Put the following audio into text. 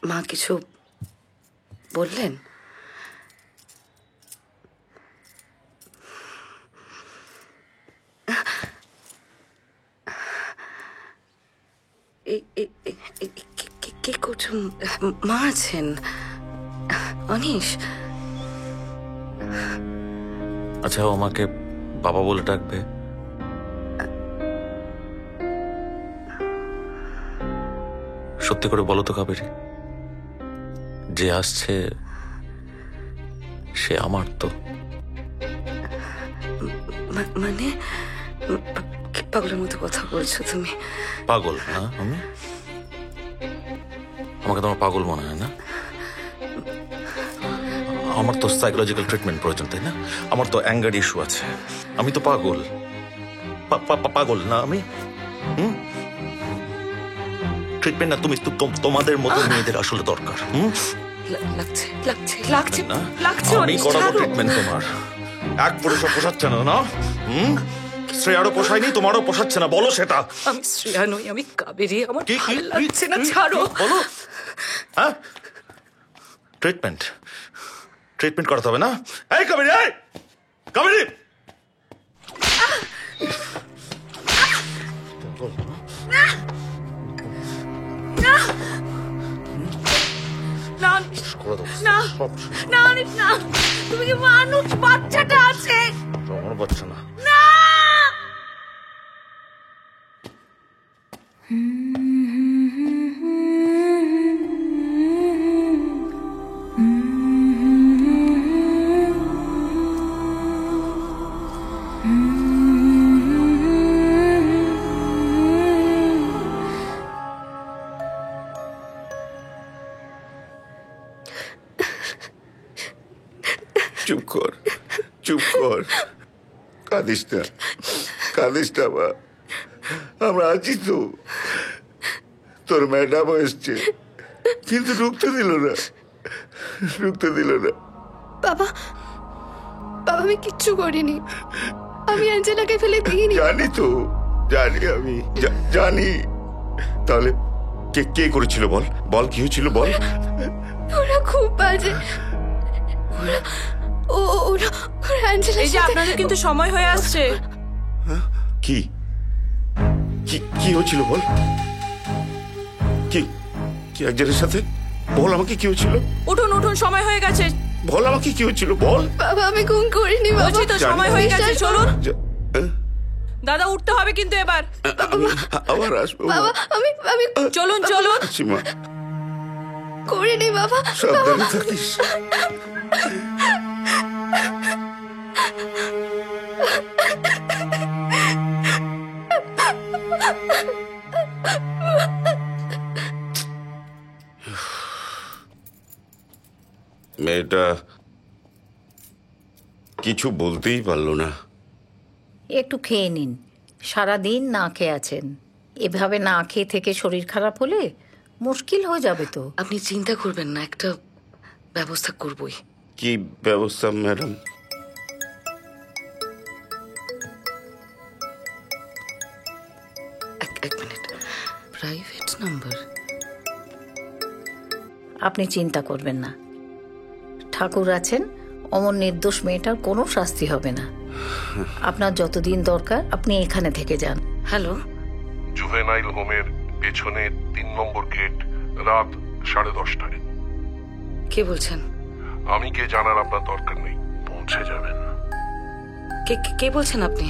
মা কিছু বললেন? কে করছো? মা আছেন? অনিশ? আচ্ছা, ও আমাকে বাবা বলে ডাকবে? সত্যি করে বলো তো কাবেরী, যে আসছে সে আমার তো? মানে কি পাগলের মতো কথা বলছো তুমি? পাগল না আমি? আমাকে তোমার পাগল মনে হয় না? আমার তো সাইকোলজিক্যাল ট্রিটমেন্ট প্রয়োজন, তাই না? আমার তো অ্যাঙ্গার ইস্যু আছে। আমি তো পাগল। পাগল না আমি? ট্রিটমেন্ট না তুমি তোমাদের মতো মেয়েদের আসলে দরকার। লাগছে লাগছে লাগছে না লাগছে। আমি করাবো ট্রিটমেন্ট তোমার। এক পুরুষ পোষাচ্ছে না, না? শ্রেয়ারও পোষায়নি, তোমারও পোষাচ্ছে না, বলো সেটা। আমি শ্রেয়া নই, আমি কাবেরী। আমার কি ভালো লাগছে না, ছাড়ো। বলো। হ্যাঁ, ট্রিটমেন্ট ট্রিটমেন্ট করাতে হবে না? এই কাবেরী, এই কাবেরী! তুমি কি মানুষ? বাচ্চাটা আছে। আমার বাচ্চা না। চুপ কর, চুপ কর, কাঁদিস না, কাঁদিস না মা। আমরা আছি তো। তোর ম্যাডামও এসছে, কিন্তু ঢুকতে দিল না, ঢুকতে দিল না। বাবা, বাবা আমি কিচ্ছু করিনি। আমি অ্যাঞ্জেলাকে ফেলে দিইনি। জানি তো, জানি, আমি জানি। তাহলে কে কে করেছিল বল? বল কি হয়েছিল বল? ওরা খুব বাজে। ওরা অ্যাঞ্জেলা। এই যে আপনাদের কিন্তু সময় হয়ে আসছে। কি কি কি হয়েছিল বল? কি কি একজনের সাথে? বল আমাকে কি হয়েছিল? উঠুন উঠুন, সময় হয়ে গেছে। বল আমাকে কি হয়েছিল বল। বাবা আমি খুন করিনি বাবা। বলছি তো সময় হয়ে গেছে, চলুন। হ্যাঁ? দাদা উঠতে হবে কিন্তু এবার। আবার আসবো বাবা আমি চলুন চলুন। সীমা, করিনি বাবা। সাবধানে থাকিস। মেয়েটা কিছু বলতেই পারলো না। একটু খেয়ে নিন, সারাদিন না খেয়ে আছেন। এভাবে না খেয়ে থেকে শরীর খারাপ হলে মুশকিল হয়ে যাবে তো। আপনি চিন্তা করবেন না, একটা ব্যবস্থা করবই। কি ব্যবস্থা ম্যাডাম? এক মিনিট, প্রাইভেট নাম্বার। আপনি চিন্তা করবেন না, ঠাকুর আছেন, অমন নির্দোষ মেয়েটার কোনো শাস্তি হবে না। আপনার যতদিন দরকার আপনি এখানে থেকে যান। হ্যালো, জুভেনাইল হোমের পেছনে 3 নম্বর গেট, রাত 10:30টায়। কে বলছেন? আমি কে জানার আপনার দরকার নেই, পৌঁছে যাবেন। কে বলছেন আপনি?